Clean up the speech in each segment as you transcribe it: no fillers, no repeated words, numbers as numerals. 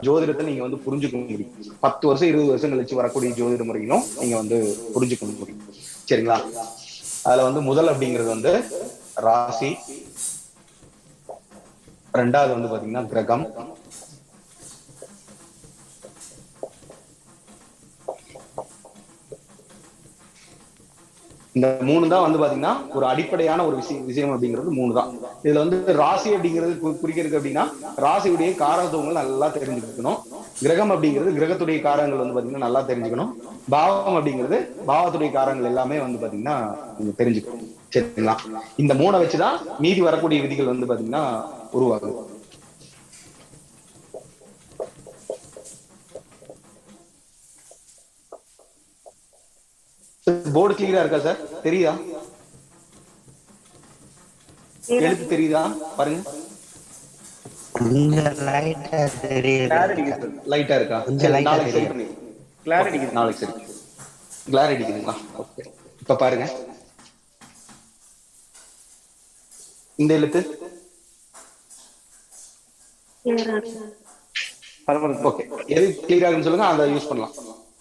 ஜோதிடத்தை நீங்க வந்து புரிஞ்சுக்க முடியும். 10 வருஷம் 20 வருஷம் கழிச்சு வரக்கூடிய ஜோதிட முறையிலும் நீங்க வந்து புரிஞ்சுக்க முடியும். சரிங்களா? அதுல வந்து முதல் அப்படிங்கிறது வந்து ராசி, ரெண்டாவது வந்து பாத்தீங்கன்னா கிரகம், இந்த மூணு தான் வந்து பாத்தீங்கன்னா ஒரு அடிப்படையான ஒரு விஷயம் அப்படிங்கிறது மூணு தான். இதுல வந்து ராசி அப்படிங்கிறது குறிக்கிறது அப்படின்னா ராசியுடைய காரகத்துவங்கள் நல்லா தெரிஞ்சுக்கணும். கிரகம் அப்படிங்கிறது கிரகத்துடைய காரங்கள் வந்து பாத்தீங்கன்னா நல்லா தெரிஞ்சுக்கணும். பாவம் அப்படிங்கிறது பாவத்துடைய காரங்கள் எல்லாமே வந்து பாத்தீங்கன்னா நீங்க தெரிஞ்சுக்கணும். சரிங்களா? இந்த மூணை வச்சுதான் மீதி வரக்கூடிய விதிகள் வந்து பாத்தீங்கன்னா உருவாகுது. போர்டு கிளியரா இருக்கா சார்? தெரியுதா? எழுத்து தெரியுதா பாருங்க. லைட்டா இருக்கா? நாளைக்கு சரி பண்ணி நாளைக்கு சரி. கிளார் அடிக்குதுங்களா? ஓகே. இப்ப பாருங்க, இந்த எழுத்து ஓகே. எது கிளியரா இருக்குன்னு சொல்லுங்க, அதை யூஸ் பண்ணலாம்.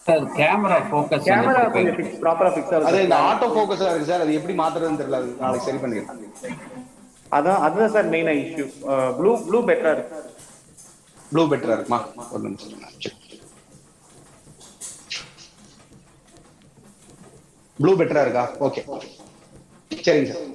சார் கேமரா ஃபோக்கஸ் கொஞ்சம் ப்ராப்பரா ஃபிக்ஸ் ஆகுது. அது இந்த ஆட்டோ ஃபோக்கஸா இருக்கு சார். அது எப்படி மாத்துறதுன்னு தெரியல. அது நாளைக்கு சரி பண்ணிடலாம். அதுதான் சார் மெயினா இஷ்யூ. ப்ளூ பெட்டரா இருக்கு. ப்ளூ பெட்டரா இருக்குமா? ஒரு நிமிஷம். ப்ளூ பெட்டரா இருக்கா? ஓகே, சரிங்க சார்.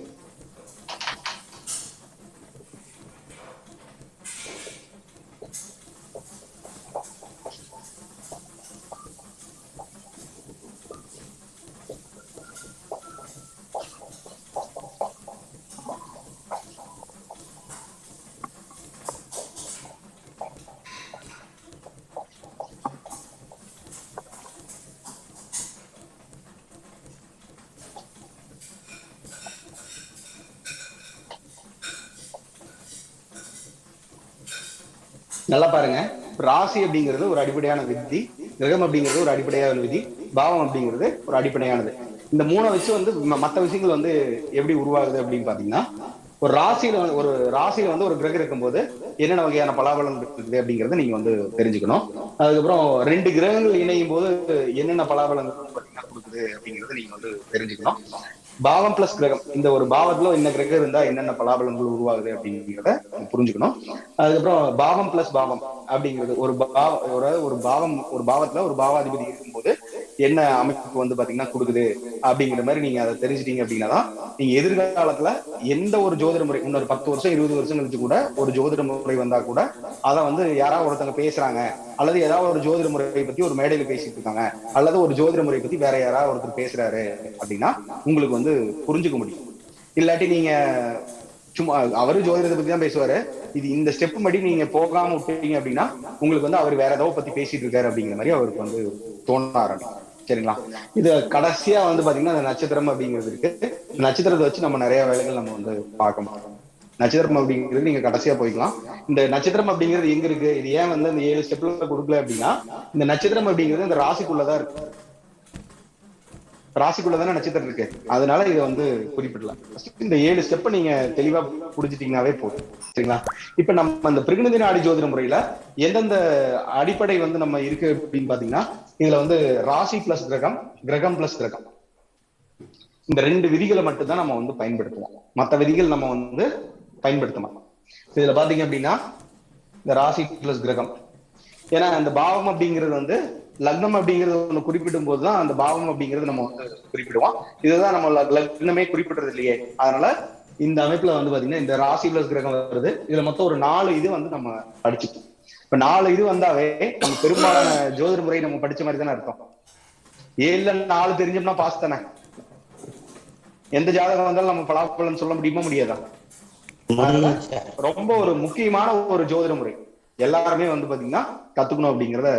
நல்லா பாருங்க. ராசி அப்படிங்கிறது ஒரு அடிப்படையான விதி, கிரகம் அப்படிங்கிறது ஒரு அடிப்படையான விதி, பாவம் அப்படிங்கிறது ஒரு அடிப்படையானது. இந்த மூணை வச்சு வந்து மற்ற விஷயங்கள் வந்து எப்படி உருவாகுது அப்படின்னு பாத்தீங்கன்னா, ஒரு ராசியில வந்து ஒரு கிரகம் இருக்கும்போது என்னென்ன வகையான பலாபலம் இருக்குது அப்படிங்கறத நீங்க வந்து தெரிஞ்சுக்கணும். அதுக்கப்புறம் 2 கிரகங்கள் இணையும் போது என்னென்ன பலாபலங்கள் பாத்தீங்கன்னா கொடுக்குது அப்படிங்கறத நீங்க வந்து தெரிஞ்சுக்கணும். பாவம் பிளஸ் கிரகம், இந்த ஒரு பாவத்துல என்ன கிரகம் இருந்தா என்னென்ன பலாபலங்கள் உருவாகுது அப்படிங்கிறத புரிஞ்சுக்கணும். அதுக்கப்புறம் பாவம் பிளஸ் பாவம் அப்படிங்கிறது ஒரு பாவத்துல ஒரு பாவாதிபதி இருக்கும்போது என்ன அமைப்பு வந்து பாத்தீங்கன்னா கொடுக்குது அப்படிங்கிற மாதிரி நீங்க அதை தெரிஞ்சிட்டீங்க அப்படின்னா நீங்க எதிர்காலத்துல எந்த ஒரு ஜோதிட முறை இன்னொரு 10 வருஷம் 20 வருஷம் கழிச்சு கூட ஒரு ஜோதிட முறை வந்தா கூட அதை வந்து யாராவது ஒருத்தங்க பேசுறாங்க, அல்லது ஏதாவது ஒரு ஜோதிட முறையை பத்தி ஒரு மேடையில பேசிட்டு இருக்காங்க, அல்லது ஒரு ஜோதிட முறை பத்தி வேற யாராவது ஒருத்தர் பேசுறாரு அப்படின்னா உங்களுக்கு வந்து புரிஞ்சுக்க முடியும். இல்லாட்டி நீங்க சும்மா அவரு ஜோதிடத்தை பத்தி தான் பேசுவாரு, இது இந்த ஸ்டெப் மட்டும் நீங்க போகாம விட்டீங்க அப்படின்னா உங்களுக்கு வந்து அவர் வேற ஏதோ பத்தி பேசிட்டு இருக்காரு அப்படிங்கிற மாதிரி அவருக்கு வந்து தோண ஆரம்பிக்கும். சரிங்களா? இது கடைசியா வந்து பாத்தீங்கன்னா அந்த நட்சத்திரம் அப்படிங்கிறது இருக்கு. நட்சத்திரத்தை வச்சு நம்ம நிறைய வேலைகள் நம்ம வந்து பார்க்க மாட்டோம். நட்சத்திரம் அப்படிங்கிறது நீங்க கடைசியா போய்க்கலாம். இந்த நட்சத்திரம் அப்படிங்கிறது எங்க இருக்கு, இது ஏன் வந்து அந்த 7 ஸ்டெப்ல கொடுக்கல அப்படின்னா, இந்த நட்சத்திரம் அப்படிங்கிறது இந்த ராசிக்குள்ளதான் இருக்கு. ராசிக்குள்ளதானே நட்சத்திரம் இருக்கு. அதனால இதை வந்து குறிப்பிடலாம். இந்த 7 ஸ்டெப்பை நீங்க தெளிவா புரிஞ்சுட்டீங்கன்னாவே போதும். சரிங்களா? இப்ப நம்ம அந்த பிருகுநிதி நாடி ஜோதிட முறையில எந்தெந்த அடிப்படை வந்து நம்ம இருக்கு அப்படின்னு பாத்தீங்கன்னா, இதுல வந்து ராசி பிளஸ் கிரகம், கிரகம் பிளஸ் கிரகம், இந்த 2 விதிகளை மட்டும்தான் நம்ம வந்து பயன்படுத்துவோம். மற்ற விதிகள் நம்ம வந்து பயன்படுத்த மாட்டோம். இதுல பாத்தீங்க அப்படின்னா இந்த ராசி பிளஸ் கிரகம், ஏன்னா அந்த பாவம் அப்படிங்கிறது வந்து லக்னம் அப்படிங்கிறது ஒண்ணு குறிப்பிடும் போதுதான் அந்த பாவம் அப்படிங்கிறது நம்ம வந்து குறிப்பிடுவோம். இதுதான் நம்ம லக்னமே குறிப்பிடுறது இல்லையே. அதனால இந்த அமைப்புல வந்து பாத்தீங்கன்னா இந்த ராசி பிளஸ் கிரகம் வருது. இதுல மொத்தம் ஒரு 4 இது வந்து நம்ம படிச்சுட்டோம். இப்ப 4 இது வந்தாவே நம்ம பெரும்பாலான ஜோதிட முறை நம்ம படிச்ச மாதிரி தானே அர்த்தம். 7ல 4 தெரிஞ்சோம்னா பாஸ் தானே. எந்த ஜாதகம் வந்தாலும் நம்ம பலாபலன் சொல்ல முடியுமா? முடியாதா? ரொம்ப ஒரு முக்கியமான ஒரு ஜோதிட முறை எல்லாருமே வந்து பாத்தீங்கன்னா கத்துக்கணும் அப்படிங்கறத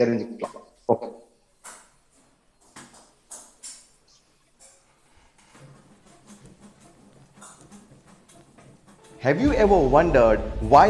தெரிஞ்சுக்கலாம். Okay. Have you ever wondered why